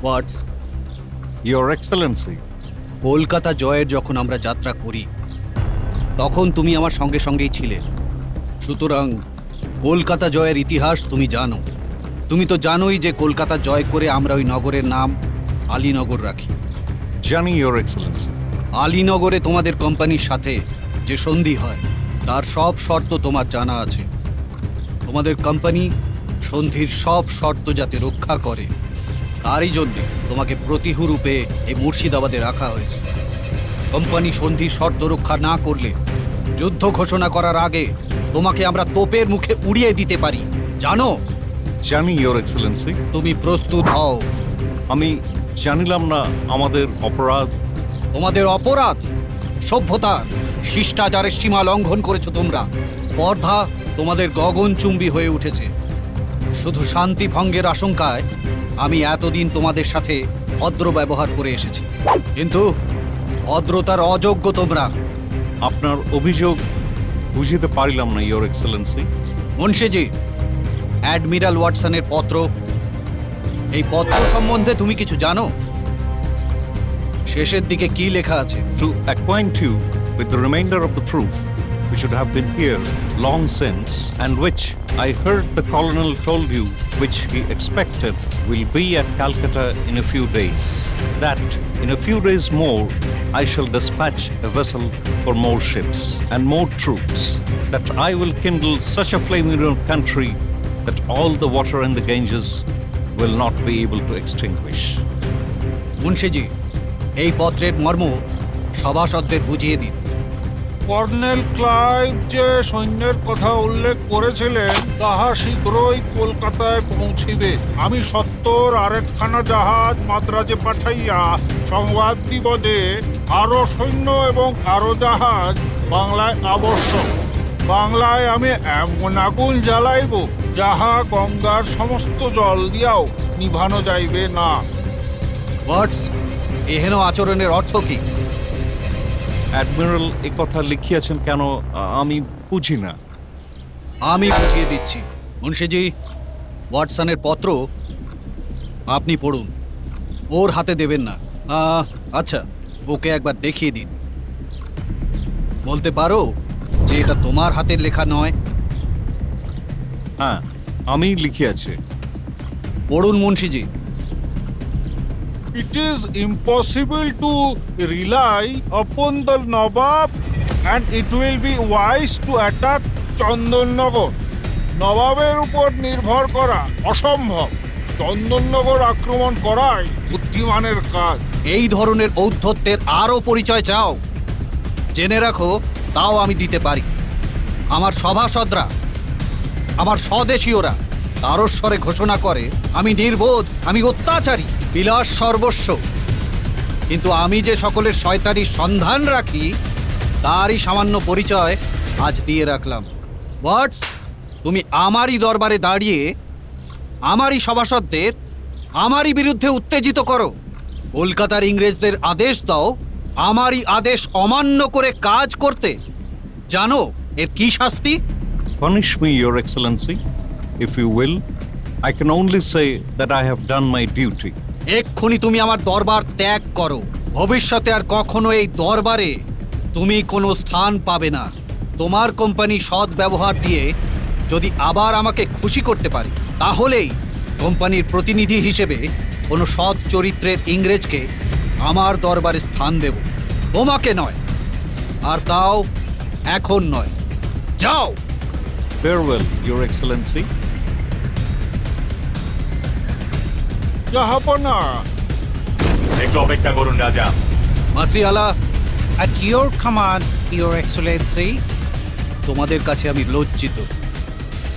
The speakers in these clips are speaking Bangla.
হোয়াটস Your Excellency, কলকাতা জয়ের যখন আমরা যাত্রা করি তখন তুমি আমার সঙ্গে সঙ্গেই ছিলে। সুতরাং কলকাতা জয়ের ইতিহাস তুমি জানো। তুমি তো জানোই যে কলকাতা জয় করে আমরা ওই নগরের নাম আলীনগর রাখি। জানি Your Excellency. আলীনগরে তোমাদের কোম্পানির সাথে যে সন্ধি হয় তার সব শর্ত তোমার জানা আছে। তোমাদের কোম্পানি সন্ধির সব শর্ত যাতে রক্ষা করে তারই জন্যে তোমাকে প্রতিহু রূপে এই মুর্শিদাবাদে রাখা হয়েছে। কোম্পানি সন্ধির শর্ত রক্ষা না করলে যুদ্ধ ঘোষণা করার আগে তোমাকে আমরা তোপের মুখে উড়িয়ে দিতে পারি, জানো? জানি Your Excellency. তুমি প্রস্তুত হও। আমি জানিলাম না আমাদের অপরাধ। তোমাদের অপরাধ সভ্যতার শিষ্টাচারের সীমা লঙ্ঘন করেছো তোমরা। স্পর্ধা তোমাদের গগনচুম্বী হয়ে উঠেছে। শুধু শান্তি ভঙ্গের আশঙ্কায় আমি এতদিন তোমাদের সাথে ভদ্র ব্যবহার করে এসেছি, কিন্তু ভদ্রতার অযোগ্য তোমরা। আপনার অভিযোগ বুঝিতে পারিলাম না Your Excellency. মুন্সিজি, অ্যাডমিরাল ওয়াটসনের পত্র, এই পত্র সম্বন্ধে তুমি কিছু জানো? শেষের দিকে কি লেখা আছে? To acquaint you with the remainder of the proof which should have been here long since, and which I heard the colonel told you which he expected will be at Calcutta in a few days. That in a few days more I shall dispatch a vessel for more ships and more troops. That I will kindle such a flame in your country that all the water in the Ganges will not be able to extinguish. মুন্সিজি, এই পত্রের মর্ম সভাসদদের বুঝিয়ে দিন। কর্নেল ক্লাইভ যে সৈন্যের কথা উল্লেখ করেছিলেন তাহা শীঘ্রই কলকাতায় পৌঁছিবে। আমি সত্তর আরেকখানা জাহাজ মাদ্রাজে পাঠাইয়া সংবাদ দিব যে আরো সৈন্য এবং আরো জাহাজ বাংলায় আবশ্যক। বাংলায় আমি এমন আগুন জ্বালাইব যাহা গঙ্গার সমস্ত জল দিয়াও নিভানো যাইবে না। ওয়াটস, এহেন আচরণের অর্থ কি? অ্যাডমিরাল এ কথা লিখিয়াছেন কেন আমি বুঝি না। আমি বুঝিয়ে দিচ্ছি। মুন্সিজি, ওয়াটসনের পত্র আপনি পড়ুন, ওর হাতে দেবেন না। আচ্ছা, ওকে একবার দেখিয়ে দিন। বলতে পারো যে এটা তোমার হাতের লেখা নয়? হ্যাঁ, আমি লিখিয়াছি। পড়ুন মুন্সিজি। It is impossible to rely upon the Nawab, and it will be wise to attack Chandannagar. নবাবের উপর নির্ভর করা অসম্ভব। চন্দননগর আক্রমণ করাই বুদ্ধিমানের কাজ। এই ধরনের ঔদ্ধত্যের আরও পরিচয় চাও? জেনে রাখো, তাও আমি দিতে পারি। আমার সভাসদরা, আমার স্বদেশীয়রা তারস্বরে ঘোষণা করে আমি নির্বোধ, আমি অত্যাচারী, বিলাস সর্বস্ব। কিন্তু আমি যে সকলের শয়তানির সন্ধান রাখি তারই সামান্য পরিচয় আজ দিয়ে রাখলাম। হোয়াটস, তুমি আমারই দরবারে দাঁড়িয়ে আমারই সভাসদদের আমারই বিরুদ্ধে উত্তেজিত করো। কলকাতার ইংরেজদের আদেশ দাও আমারই আদেশ অমান্য করে কাজ করতে। জানো এর কি শাস্তি? Punish me, Your Excellency. If you will, I can only say that I have done my duty. এক্ষুনি তুমি আমার দরবার ত্যাগ করো। ভবিষ্যতে আর কখনো এই দরবারে তুমি কোনো স্থান পাবে না। তোমার কোম্পানি সৎ ব্যবহার দিয়ে যদি আবার আমাকে খুশি করতে পারে তাহলেই কোম্পানির প্রতিনিধি হিসেবে কোনো সৎ চরিত্রের ইংরেজকে আমার দরবারে স্থান দেব, তোমাকে নয়। আর তাও এখন নয়। যাও। Farewell, Your Excellency. জাহাপনা, একটু অপেক্ষা করুন রাজা। মাসিয়ালা, At your command, Your Excellency. তোমাদের কাছে আমি লজ্জিত।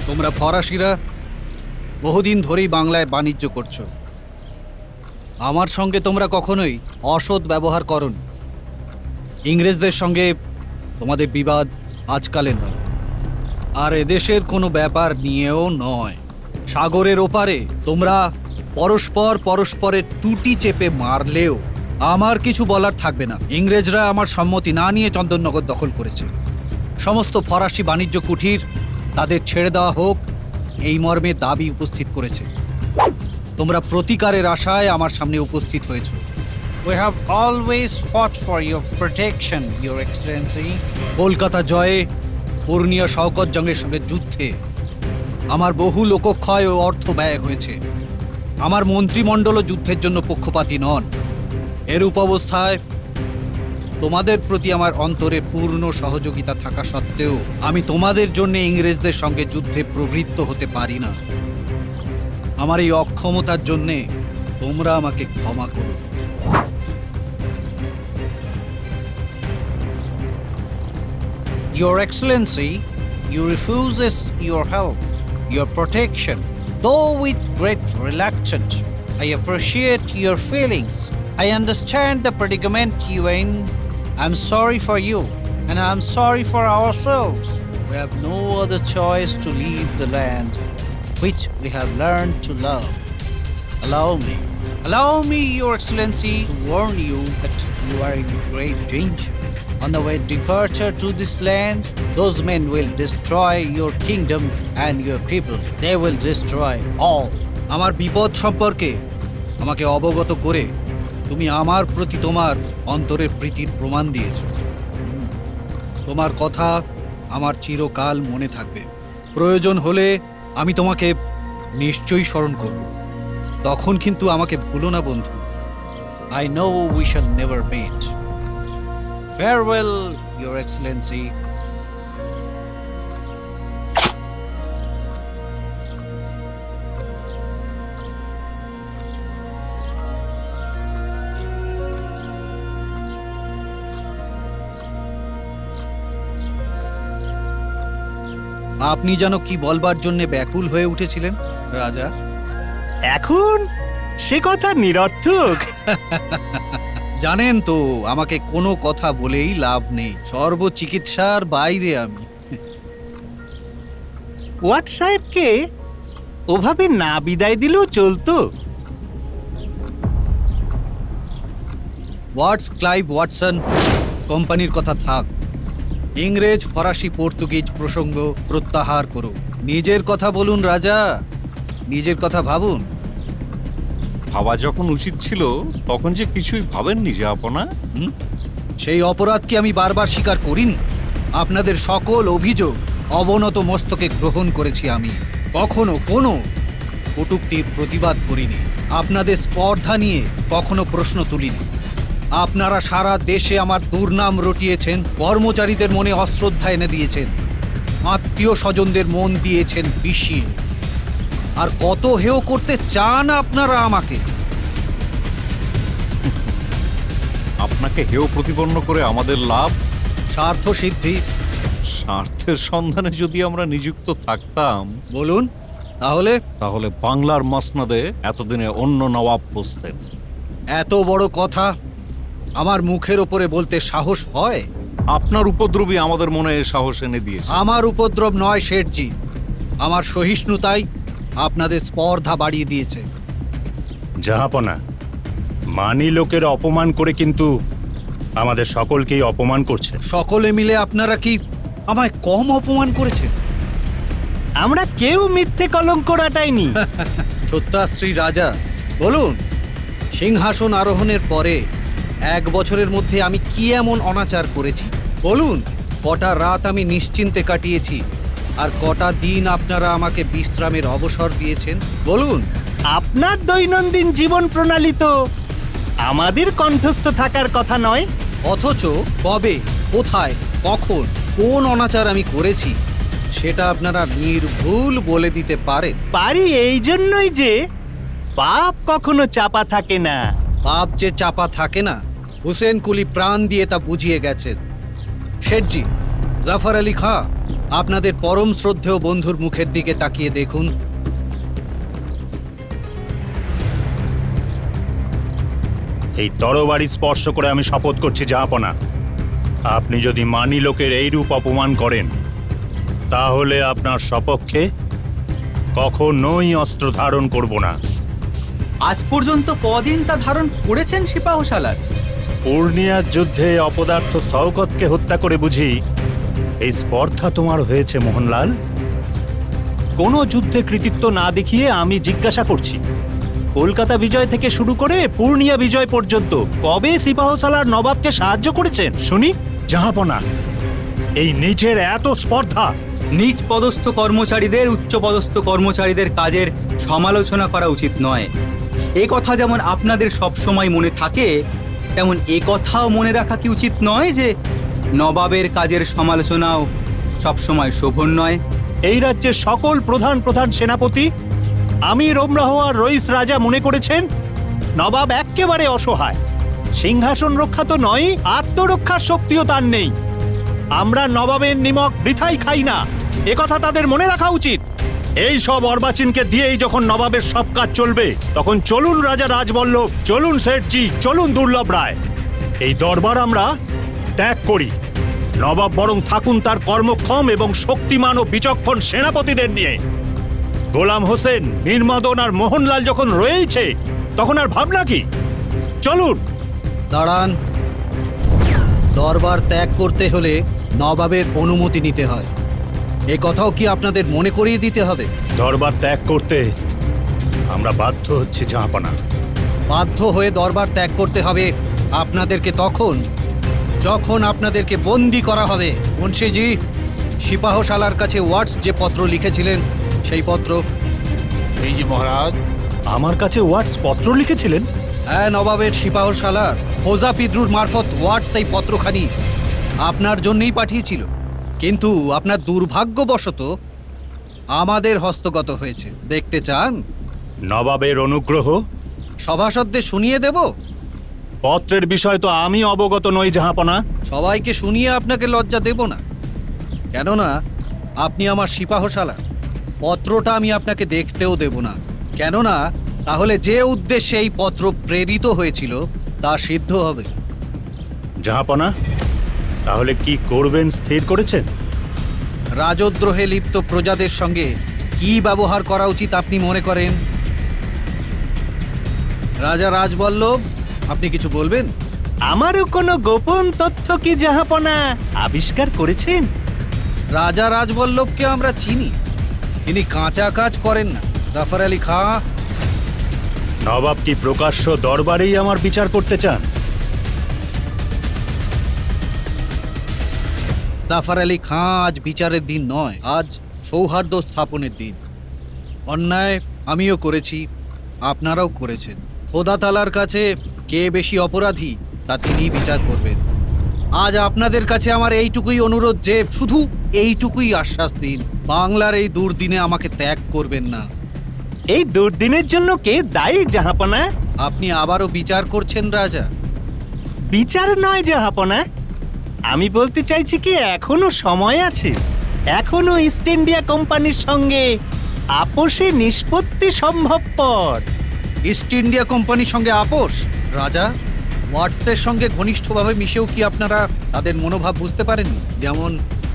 তোমরা ফরাসিরা বহুদিন ধরেই বাংলায় বাণিজ্য করছো। আমার সঙ্গে তোমরা কখনোই অসৎ ব্যবহার করনি। ইংরেজদের সঙ্গে তোমাদের বিবাদ আজকালের নয়, আর এদেশের কোনো ব্যাপার নিয়েও নয়। সাগরের ওপারে তোমরা পরস্পর পরস্পরের টুটি চেপে মারলেও আমার কিছু বলার থাকবে না। ইংরেজরা আমার সম্মতি না নিয়ে চন্দননগর দখল করেছে। সমস্ত ফরাসি বাণিজ্য কুঠির তাদের ছেড়ে দেওয়া হোক এই মর্মে দাবি উপস্থিত করেছে। তোমরা প্রতিকারের আশায় আমার সামনে উপস্থিত হয়েছো। We have always fought for your protection, Your Excellency. Kolkata জয়ে, পূর্ণিয়া শওকত জংয়ের সঙ্গে যুদ্ধে আমার বহু লোকক্ষয় ও অর্থ ব্যয় হয়েছে। আমার মন্ত্রিমণ্ডলও যুদ্ধের জন্য পক্ষপাতী নন। এরূপ অবস্থায় তোমাদের প্রতি আমার অন্তরে পূর্ণ সহযোগিতা থাকা সত্ত্বেও আমি তোমাদের জন্য ইংরেজদের সঙ্গে যুদ্ধে প্রবৃত্ত হতে পারি না। আমার এই অক্ষমতার জন্যে তোমরা আমাকে ক্ষমা করো। Your Excellency, you refuse us your help, your protection. Though with great reluctance, I appreciate your feelings. I understand the predicament you are in. I'm sorry for you, and I'm sorry for ourselves. We have no other choice to leave the land which we have learned to love. Allow me, Your Excellency, to warn you that you are in great danger. On the way departure to this land, those men will destroy your kingdom and your people. They will destroy all. আমার বিপদ সম্পর্কে আমাকে অবগত করে তুমি আমার প্রতি তোমার অন্তরের প্রীতির প্রমাণ দিয়েছো। তোমার কথা আমার চিরকাল মনে থাকবে। প্রয়োজন হলে আমি তোমাকে নিশ্চয়ই স্মরণ করব। তখন কিন্তু আমাকে ভুলো না বন্ধু। I know we shall never meet. Farewell, Your Excellency. আপনি যেন কি বলবার জন্য ব্যাকুল হয়ে উঠেছিলেন রাজা। এখন সে কথা নিরর্থক। জানেন তো আমাকে কোনো কথা বলেই লাভ নেই। সর্বচিকিৎসার বাইরে আমি। ওয়াট সাহেবকে ওভাবে না বিদায় দিলেও চলতো। ওয়াটস ক্লাইভ ওয়াটসন কোম্পানির কথা থাক। ইংরেজ ফরাসি পর্তুগিজ প্রসঙ্গ প্রত্যাহার করো। নিজের কথা বলুন রাজা, নিজের কথা ভাবুন। ভাবা যখন উচিত ছিল তখন যে কিছুই ভাবেননি যে আপনা। সেই অপরাধ কি আমি বারবার স্বীকার করিনি? আপনাদের সকল অভিযোগ অবনত মস্তকে গ্রহণ করেছি আমি। কখনো কোনো কটূক্তির প্রতিবাদ করিনি। আপনাদের স্পর্ধা নিয়ে কখনো প্রশ্ন তুলিনি। আপনারা সারা দেশে আমার দুর্নাম রটিয়েছেন, কর্মচারীদের মনে অশ্রদ্ধা এনে দিয়েছেন, আত্মীয় স্বজনদের মন দিয়েছেন বিষিয়ে। আর কত হেয় করতে চান আপনারা আমাকে? আপনাকে হেয় প্রতিপন্ন করে আমাদের লাভ? স্বার্থ সিদ্ধি। স্বার্থের সন্ধানে যদি আমরা নিযুক্ত থাকতাম বলুন তাহলে। তাহলে বাংলার মসনদে এতদিনে অন্য নবাব বসতেন। এত বড় কথা আমার মুখের ওপরে বলতে সাহস হয়? আপনার উপদ্রবী আমাদের মনে এ সাহস এনে দিয়েছে। আমার উপদ্রব নয় শেঠজি, আমার সহিষ্ণুতাই আপনাদের স্পর্ধা বাড়িয়ে দিয়েছে। জাহাপনা, মানি লোকের অপমান করে কিন্তু আমাদের সকলকেই অপমান করছে। সকলে মিলে আপনারা কি আমায় কম অপমান করেছেন? আমরা কেউ মিথ্যে কলঙ্ক রাটাইনি। সত্যাশ্রী রাজা, বলুন সিংহাসন আরোহণের পরে 1 বছরের মধ্যে আমি কি এমন অনাচার করেছি? বলুন কটা রাত আমি নিশ্চিন্তে কাটিয়েছি, আর কটা দিন আপনারা আমাকে বিশ্রামের অবসর দিয়েছেন? বলুন। আপনার দৈনন্দিন জীবন প্রণালী তো আমাদের কণ্ঠস্থ থাকার কথা নয়। অথচ কবে, কোথায়, কখন, কোন অনাচার আমি করেছি সেটা আপনারা নির্ভুল বলে দিতে পারেন। পারি এই জন্যই যে পাপ কখনো চাপা থাকে না। পাপ যে চাপা থাকে না, হুসেন কুলি প্রাণ দিয়ে তা বুঝিয়ে গেছেন। শেঠজি, জাফর আলী খাঁ, আপনাদের পরম শ্রদ্ধেয় বন্ধুর মুখের দিকে তাকিয়ে দেখুন। এই তরবারি স্পর্শ করে আমি শপথ করছি জাহাপনা, আপনি যদি মানি লোকের এই রূপ অপমান করেন তাহলে আপনার সপক্ষে কখনোই অস্ত্র ধারণ করব না। আজ পর্যন্ত কদিন তা ধারণ করেছেন সিপাহসালার? পূর্ণিয়ার যুদ্ধে অপদার্থ শওকতকে হত্যা করে বুঝি এই স্পর্ধা তোমার হয়েছে মোহনলাল? কোনো যুদ্ধে কৃতিত্ব না দেখিয়ে আমি জিজ্ঞাসা করছি, কলকাতা বিজয় থেকে শুরু করে পূর্ণিয়া বিজয় পর্যন্ত কবে সিপাহসালার নবাবকে সাহায্য করেছেন শুনি? জাহাপনা, এই নিচের এত স্পর্ধা! নিচ পদস্থ কর্মচারীদের উচ্চ পদস্থ কর্মচারীদের কাজের সমালোচনা করা উচিত নয়। এ কথা যেমন আপনাদের সবসময় মনে থাকে, তেমন এ কথাও মনে রাখা কি উচিত নয় যে নবাবের কাজের সমালোচনাও সবসময় শোভন নয়? এই রাজ্যের সকল প্রধান প্রধান সেনাপতি আমির ওমরাহ আর রইস রাজা মনে করেছেন নবাব এক্কেবারে অসহায়। সিংহাসন রক্ষা তো নয়, আত্মরক্ষার শক্তিও তার নেই। আমরা নবাবের নিমক বৃথাই খাই না, এ কথা তাদের মনে রাখা উচিত। এই সব অর্বাচীনকে দিয়েই যখন নবাবের সব কাজ চলবে, তখন চলুন রাজা রাজবল্লভ, চলুন শেঠজি, চলুন দুর্লভ রায়। এই দরবার আমরা ত্যাগ করি। নবাব বরং থাকুন তার কর্মক্ষম এবং শক্তিমান ও বিচক্ষণ সেনাপতিদের নিয়ে। গোলাম হোসেন, মীরমদন আর মোহনলাল যখন রয়েছে, তখন আর ভাবনা কি? চলুন। দাঁড়ান। দরবার ত্যাগ করতে হলে নবাবের অনুমতি নিতে হয়, এ কথাও কি আপনাদের মনে করিয়ে দিতে হবে? দরবার ত্যাগ করতে আমরা বাধ্য হচ্ছি জাহাপনা। বাধ্য হয়ে দরবার ত্যাগ করতে হবে আপনাদেরকে তখন যখন আপনাদেরকে বন্দি করা হবে। মুন্সিজি, সিপাহসালার কাছে ওয়াটস যে পত্র লিখেছিলেন সেই পত্র। এই যে মহারাজ, আমার কাছে ওয়াটস পত্র লিখেছিলেন? হ্যাঁ, নবাবের সিপাহসালার খোজা পিদ্রুর মারফত ওয়াটস এই পত্রখানি আপনার জন্যই পাঠিয়েছিল, কিন্তু আপনার দুর্ভাগ্যবশত আমাদের হস্তগত হয়েছে। দেখতে চান? নবাবের অনুগ্রহ? সভাসদদের শুনিয়ে দেব? পত্রের বিষয় তো আমি অবগত নই জাহাপনা। সবাইকে শুনিয়ে আপনাকে লজ্জা দেব না, কেননা আপনি আমার সিপাহসালার। পত্রটা আমি আপনাকে দেখতেও দেব না, কেননা তাহলে যে উদ্দেশ্যে এই পত্র প্রেরিত হয়েছিল তা সিদ্ধ হবে। জাহাপনা, তাহলে কি করবেন স্থির করেছেন? রাজদ্রোহে লিপ্ত প্রজাদের সঙ্গে কি ব্যবহার করা উচিত আপনি মনে করেন? রাজা রাজবল্লভ, আপনি কিছু বলবেন? আমারও কোনো গোপন তথ্য কি জাহাপনা আবিষ্কার করেছেন? রাজা রাজবল্লভকে আমরা চিনি, তিনি কাঁচা কাজ করেন না। জাফর আলী খাঁ, নবাব কি প্রকাশ্য দরবারেই আমার বিচার করতে চান? জাফর আলী খাঁ, আজ বিচারের দিন নয়, আজ সৌহার্দ্য স্থাপনের দিন। অন্যায় আমিও করেছি, আপনারাও করেছেন। খোদা তাআলার কাছে কে বেশি অপরাধী তা তিনিই বিচার করবেন। আজ আপনাদের কাছে আমার এইটুকুই অনুরোধ যে শুধু এইটুকুই আশ্বাস দিন, বাংলার এই দুর্দিনে আমাকে ত্যাগ করবেন না। এই দুর্দিনের জন্য কে দায়ী জাহাপনা? আপনি আবারও বিচার করছেন রাজা? বিচার নয় জাহাপনা, আমি বলতে চাইছি কি এখনো সময় আছে। এখনো ইস্ট ইন্ডিয়া কোম্পানির সঙ্গে আপোষে নিষ্পত্তি সম্ভবপর। ইস্ট ইন্ডিয়া কোম্পানির সঙ্গে আপোষ? রাজা, ওয়াটসের সঙ্গে ঘনিষ্ঠভাবে মিশেও কি আপনারা তাদের মনোভাব বুঝতে পারেননি? যেমন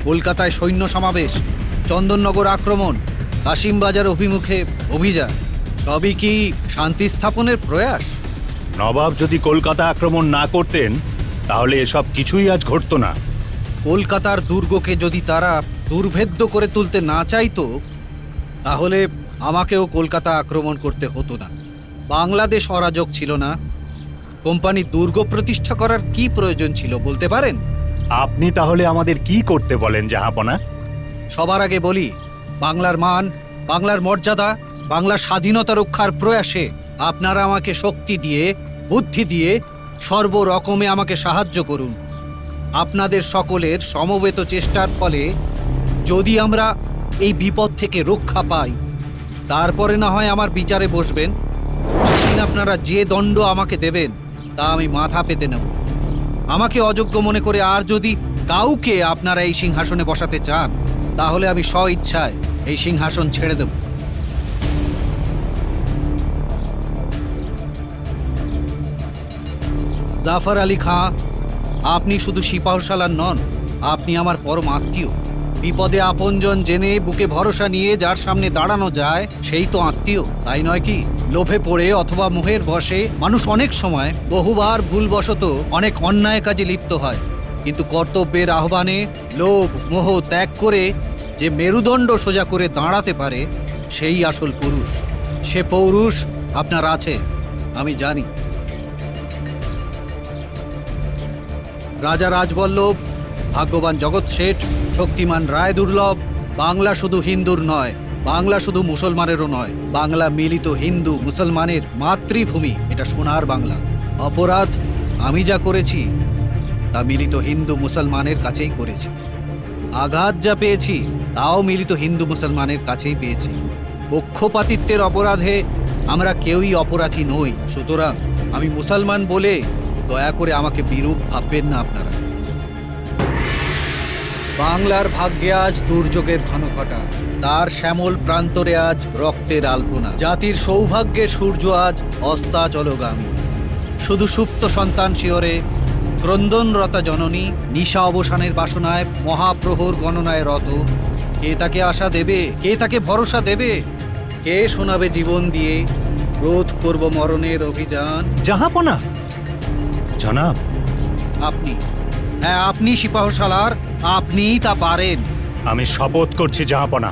কলকাতায় সৈন্য সমাবেশ, চন্দননগর আক্রমণ, কাশিমবাজার অভিমুখে অভিযান, সবই কি শান্তি স্থাপনের প্রয়াস? নবাব যদি কলকাতা আক্রমণ না করতেন, তাহলে এসব কিছুই আজ ঘটতো না। কলকাতার দুর্গকে যদি তারা দুর্ভেদ্য করে তুলতে না চাইতো, তাহলে আমাকেও কলকাতা আক্রমণ করতে হতো না। বাংলাদেশ অরাজক ছিল না, কোম্পানি দুর্গ প্রতিষ্ঠা করার কি প্রয়োজন ছিল বলতে পারেন? আপনি তাহলে আমাদের কি করতে বলেন জাহাপনা? সবার আগে বলি, বাংলার মান, বাংলার মর্যাদা, বাংলার স্বাধীনতা রক্ষার প্রয়াসে আপনারা আমাকে শক্তি দিয়ে, বুদ্ধি দিয়ে সর্বরকমে আমাকে সাহায্য করুন। আপনাদের সকলের সমবেত চেষ্টার ফলে যদি আমরা এই বিপদ থেকে রক্ষা পাই, তারপরে না হয় আমার বিচারে বসবেন। সেদিন আপনারা যে দণ্ড আমাকে দেবেন তা আমি মাথা পেতে নেব। আমাকে অযোগ্য মনে করে আর যদি কাউকে আপনারা এই সিংহাসনে বসাতে চান, তাহলে আমি স্বইচ্ছায় এই সিংহাসন ছেড়ে দেব। জাফর আলী খাঁ, আপনি শুধু সিপাহসালার নন, আপনি আমার পরম আত্মীয়। বিপদে আপনজন জেনে বুকে ভরসা নিয়ে যার সামনে দাঁড়ানো যায় সেই তো আত্মীয়, তাই নয় কি? লোভে পড়ে অথবা মোহের বশে মানুষ অনেক সময় বহুবার ভুলবশত অনেক অন্যায় কাজে লিপ্ত হয়, কিন্তু কর্তব্যের আহ্বানে লোভ মোহ ত্যাগ করে যে মেরুদণ্ড সোজা করে দাঁড়াতে পারে সেই আসল পুরুষ। সে পৌরুষ আপনার আছে, আমি জানি। রাজা রাজবল্লভ, ভাগ্যবান জগৎ শেঠ, শক্তিমান রায় দুর্লভ, বাংলা শুধু হিন্দুর নয়, বাংলা শুধু মুসলমানেরও নয়, বাংলা মিলিত হিন্দু মুসলমানের মাতৃভূমি। এটা সোনার বাংলা। অপরাধ আমি যা করেছি তা মিলিত হিন্দু মুসলমানের কাছেই করেছি। আঘাত যা পেয়েছি তাও মিলিত হিন্দু মুসলমানের কাছেই পেয়েছি। পক্ষপাতিত্বের অপরাধে আমরা কেউই অপরাধী নই। সুতরাং আমি মুসলমান বলে দয়া করে আমাকে বিরূপ ভাববেন না আপনারা। বাংলার ভাগ্যে আজ দুর্যোগের ঘনঘটা, তার শ্যামল প্রান্তরে আজ রক্তের আলপনা। জাতির সৌভাগ্যের সূর্য আজ অস্তাচলগামী। শুধু সুপ্ত সন্তান শিয়রে ক্রন্দনরতা জননী নিশা অবসানের বাসনায় মহাপ্রহর গণনায় রত। কে তাকে আশা দেবে? কে তাকে ভরসা দেবে? কে শোনাবে জীবন দিয়ে রোধ করব মরণের অভিযান? জাহাপনা জনাব, আপনি, হ্যাঁ আপনি সিপাহসালার, আপনিই তা পারেন। আমি শপথ করছি জাহাপনা,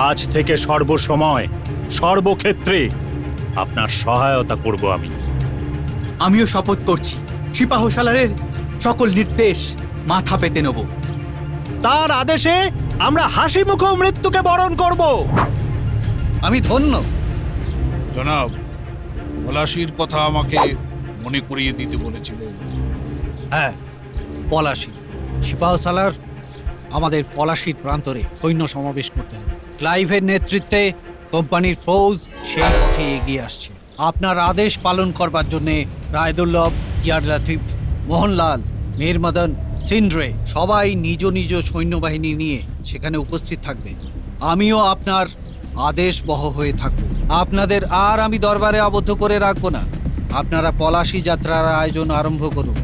আজ থেকে সর্বসময় সর্বক্ষেত্রে আপনার সহায়তা করব আমি। আমিও শপথ করছি সিপাহসালারের সকল নির্দেশ মাথা পেতে নেব। তার আদেশে আমরা হাসি মুখে মৃত্যুকে বরণ করব। আমি ধন্য। জনাব, পলাশির কথা আমাকে মনে করিয়ে দিতে বলেছিলেন। হ্যাঁ, পলাশি। সিপাহসালার, আমাদের পলাশির প্রান্তরে সৈন্য সমাবেশ করতে হবে। ক্লাইভের নেতৃত্বে কোম্পানির ফৌজ সেই পথে এগিয়ে আসছে। আপনার আদেশ পালন করবার জন্যে রায়দুল্লভ, ইয়ার লাতিফ, মোহনলাল, মীর মদন, সিন্ড্রে সবাই নিজ নিজ সৈন্যবাহিনী নিয়ে সেখানে উপস্থিত থাকবে। আমিও আপনার আদেশ বহ হয়ে থাকব। আপনাদের আর আমি দরবারে আবদ্ধ করে রাখবো না। আপনারা পলাশি যাত্রার আয়োজন আরম্ভ করুন।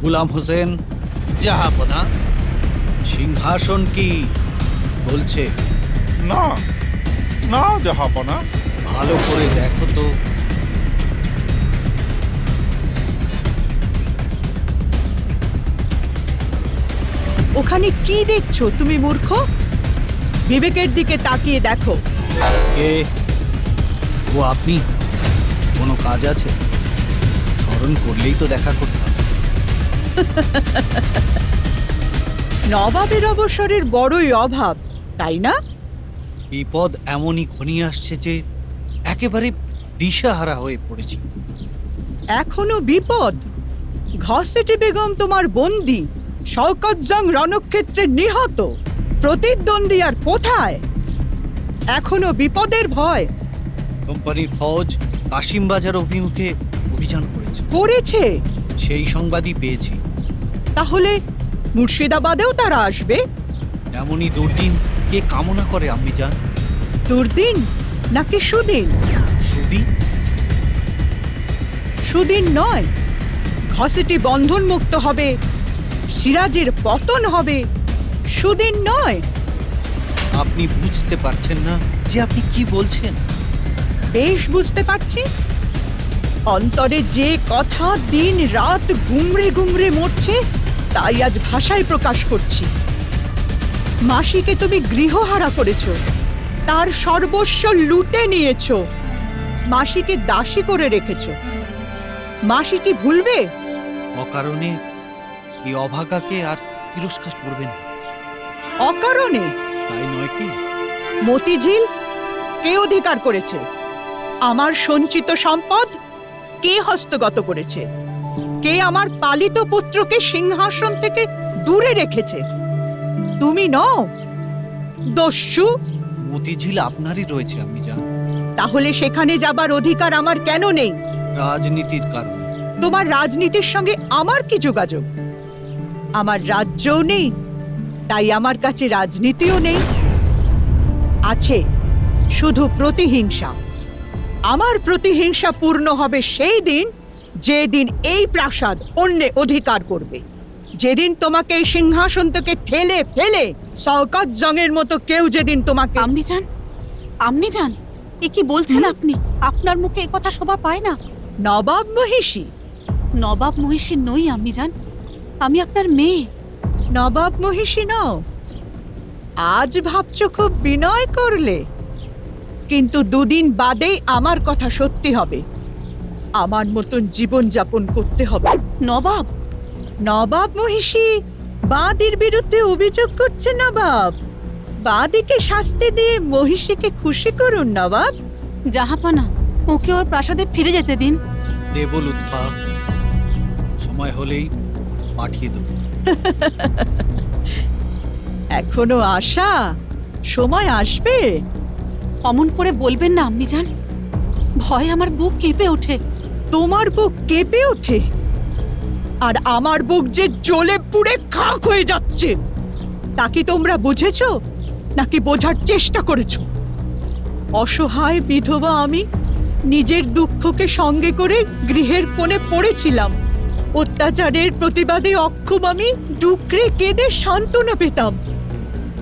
গুলাম হোসেন, জাহাপনা। সিংহাসন কি বলছে? না না জাহাপনা। ভালো করে দেখো তো। ওখানে কি দেখছো তুমি মূর্খ? বিবেকের দিকে তাকিয়ে দেখো। কে ও? আপনি? কোনো কাজ আছে? স্মরণ করলেই তো দেখা করতে হবে। নবাবের অবসরের বড়ই অভাব, তাই না? বিপদ এমনই ঘনিয়ে আসছে যে একেবারে দিশাহারা হয়ে পড়েছি। এখনো বিপদ? ঘসেটি বেগম তোমার বন্দী, শওকত জং রণক্ষেত্রে নিহত, প্রতিদ্বন্দ্বী আর কোথায়? এখনো বিপদের ভয়? কোম্পানির ফৌজ কাশিমবাজার অভিমুখে অভিযান করেছে, সেই সংবাদই পেয়েছি। তাহলে মুর্শিদাবাদেও তারা আসবে? এমনই দুর্দিন কে কামনা করে আম্মি জান? দুর্দিন নাকি সুদিন? সুদি? সুদিন নয়, ঘসেটি বন্ধন মুক্ত হবে, সিরাজের পতন হবে। সুদিন নয়। আপনি বুঝতে পারছেন না যে আপনি কি বলছেন? বেশ বুঝতে পারছি। অন্তরে যে কথা দিন রাত গুমড়ে গুমড়ে মরছে তাই আজ ভাষায় প্রকাশ করছি। মাসিকে তুমি গৃহহারা করেছো, তার সর্বস্ব লুটে নিয়েছো, মাসিকে দাসী করে রেখেছো। মাসি কি ভুলবে? অকারণে এই অভাগাকে আর তিরস্কার করবেন? অকারণে? তাই নয় কি? মতিঝিল কে অধিকার করেছে? আমার সঞ্চিত সম্পদ কে হস্তগত করেছে? কে আমার পালিত পুত্রকে সিংহাসন থেকে দূরে রেখেছে? তুমি নও? দস্যু? মতিঝিল আপনারই রয়েছে আম্মি জান। তাহলে সেখানে যাবার অধিকার আমার কেন নেই? রাজনীতির কারণে। তোমার রাজনীতির সঙ্গে আমার কি যোগাযোগ? আমার রাজ্যও নেই, তাই আমার কাছে রাজনীতিও নেই। আছে শুধু প্রতিহিংসা। আমার প্রতিহিংসা পূর্ণ হবে সেই দিন, যেদিন এই প্রাসাদ অন্যে অধিকার করবে, যেদিন তোমাকে এই সিংহাসন থেকে ঠেলে ফেলে শওকত জংয়ের মতো কেউ যেদিন তোমাকে আপনি যান, এ কি বলছেন আপনি? আপনার মুখে এ কথা শোভা পায় না। নবাব মহিষী। নবাব মহিষী নই আমি যান, আমি আপনার মেয়ে। নবাব মহিষী নও? আজ ভাবছো খুব বিনয় করলে, কিন্তু দুদিন বাদেই আমার কথা সত্যি হবে। আমার মতন জীবন যাপন করতে হবে। নবাব? নবাব মহিষী বাদীর বিরুদ্ধে অভিযোগ করছে নবাব। বাদীকে শাস্তি দিয়ে মহিষীকে খুশি করুন নবাব। জাহাপনা, ওকে ওর প্রাসাদে ফিরে যেতে দিন। দেব লুৎফা, সময় হলেই পাঠিয়ে দেব। এখনো আশা, সময় আসবে। অমন করে বলবেন না আম্মি যান, ভয় আমার বুক কেঁপে ওঠে। তোমার বুক কেঁপে ওঠে, আর আমার বুক যে জ্বলে পুড়ে খাক হয়ে যাচ্ছে। তা কি তোমরা বুঝেছো, নাকি বোঝার চেষ্টা করেছো? অসহায় বিধবা আমি নিজের দুঃখকে সঙ্গে করে গৃহের কোণে পড়েছিলাম। অত্যাচারের প্রতিবাদে অক্ষম আমি ডুকরে কেঁদে সান্ত্বনা পেতাম।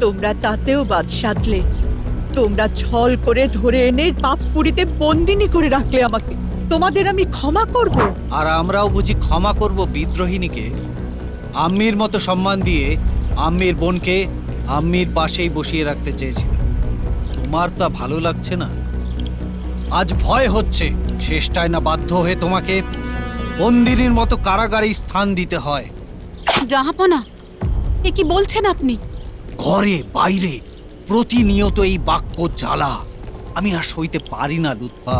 তোমরা তাতেও বাদ সাধলে। তোমরা ছল করে ধরে এনে পাপপুরীতে বন্দিনী করে রাখলে আমাকে। তোমাদের আমি ক্ষমা করব। আর আমরাও বুঝি ক্ষমা করব বিদ্রোহিনীকে? আম্মির মতো সম্মান দিয়ে আম্মির বোনকে আম্মির পাশেই বসিয়ে রাখতে চেয়েছিলাম। তোমার তা ভালো লাগছে না? আজ ভয় হচ্ছে শেষটায় না বাধ্য হয়ে তোমাকে বন্দিনীর মতো কারাগারে স্থান দিতে হয়। জাহাপনা, এ কি বলছেন আপনি? ঘরে বাইরে প্রতিনিয়ত এই বাক্য জ্বালা আমি আর সইতে পারি না লুৎফা।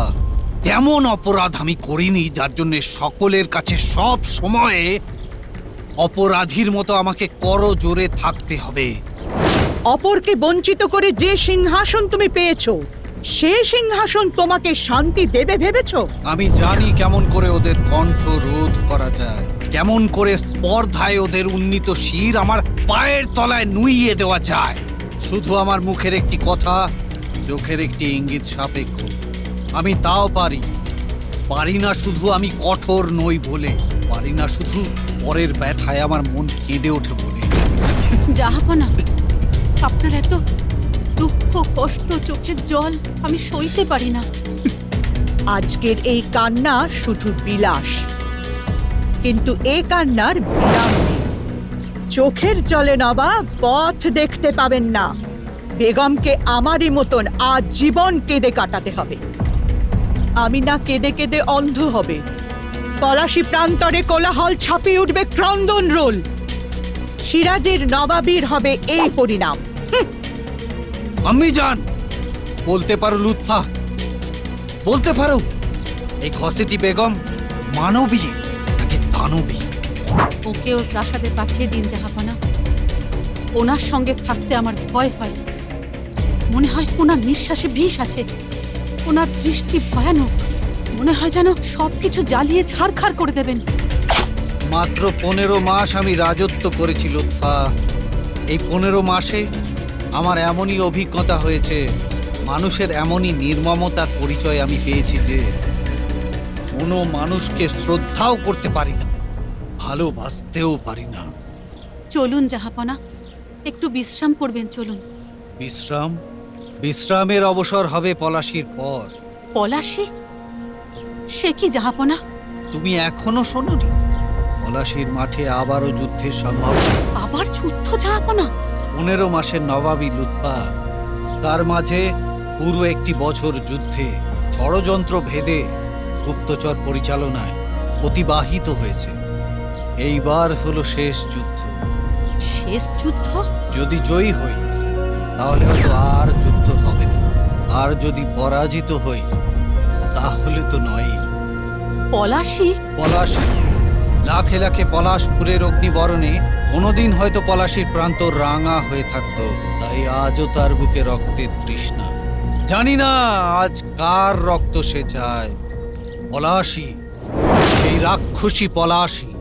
তেমন অপরাধ আমি করিনি যার জন্য সকলের কাছে সব সময়ে অপরাধীর মতো আমাকে করজোরে থাকতে হবে। অপরকে বঞ্চিত করে যে সিংহাসন তুমি পেয়েছো, সে সিংহাসন তোমাকে শান্তি দেবে ভেবেছো? আমি জানি কেমন করে ওদের কণ্ঠ রোধ করা যায়, কেমন করে স্পর্ধায় ওদের উন্নীত শির আমার পায়ের তলায় নুইয়ে দেওয়া যায়। শুধু আমার মুখের একটি কথা, চোখের একটি ইঙ্গিত সাপেক্ষ। আমি তাও পারি। পারি না শুধু আমি কঠোর নই বলে, পারি না শুধু পরের ব্যথায় আমার মন কেঁদে ওঠে বলে। জাহাপনা, আপনার এত দুঃখ, কষ্ট, চোখের জল আমি সইতে পারি না। আজকের এই কান্না শুধু বিলাস, কিন্তু এ কান্নার বিরাম নেই। চোখের জলে নবাব পথ দেখতে পাবেন না। বেগমকে আমারই মতন আজীবন কেঁদে কাটাতে হবে। আমি না কেঁদে কেঁদে অন্ধ হবে। পলাশী প্রান্তরে কোলাহল ছাপিয়ে উঠবে ক্রন্দন রোল। সিরাজের নবাবীর হবে এই পরিণাম। আম্মি জান, বলতে পারো লুৎফা, বলতে পারো এই ঘসেটি বেগম মানবী নাকি দানবী? ওকে ওর প্রাসাদে পাঠিয়ে দিন জাহাপনা। ওনার সঙ্গে থাকতে আমার ভয় হয়। মনে হয় ওনার নিঃশ্বাসে বিষ আছে, ওনার দৃষ্টি ভয়ানক। মনে হয় যেন সবকিছু জ্বালিয়ে ছাড়খাড় করে দেবেন। মাত্র 15 মাস আমি রাজত্ব করেছি লুৎফা। এই 15 মাসে আমার এমনই অভিজ্ঞতা হয়েছে, মানুষের এমনই নির্মমতার পরিচয় আমি পেয়েছি যে কোনো মানুষকে শ্রদ্ধাও করতে পারি না, ভালোবাসতেও পারি না। চলুন জাহাপনা, একটু বিশ্রাম করবেন। চলুন। বিশ্রাম? বিশ্রামের অবসর হবে পলাশীর পর। পলাশী? সে কি জাহাপনা? তুমি এখনো শোনোনি? পলাশীর মাঠে আবারও যুদ্ধের সম্ভাবনা। আবার যুদ্ধ জাহাপনা? 15 মাসের নবাবী লুৎফা, তার মাঝে পুরো একটি বছর যুদ্ধে ষড়যন্ত্র ভেদে গুপ্তচর পরিচালনায় অতিবাহিত হয়েছে। এইবার হলো শেষ যুদ্ধ। শেষ যুদ্ধ? যদি জয়ী হই তাহলে হয়তো আর যুদ্ধ হবে না, আর যদি পরাজিত হই তাহলে তো নয়। পলাশী? পলাশী, লাখে লাখে পলাশ ফুলের অগ্নিবরণে কোনোদিন হয়তো পলাশীর প্রান্ত রাঙা হয়ে থাকতো, তাই আজও তার বুকে রক্তের তৃষ্ণা। জানি না আজ কার রক্ত সে চায়। পলাশী, সেই রাক্ষসী পলাশী।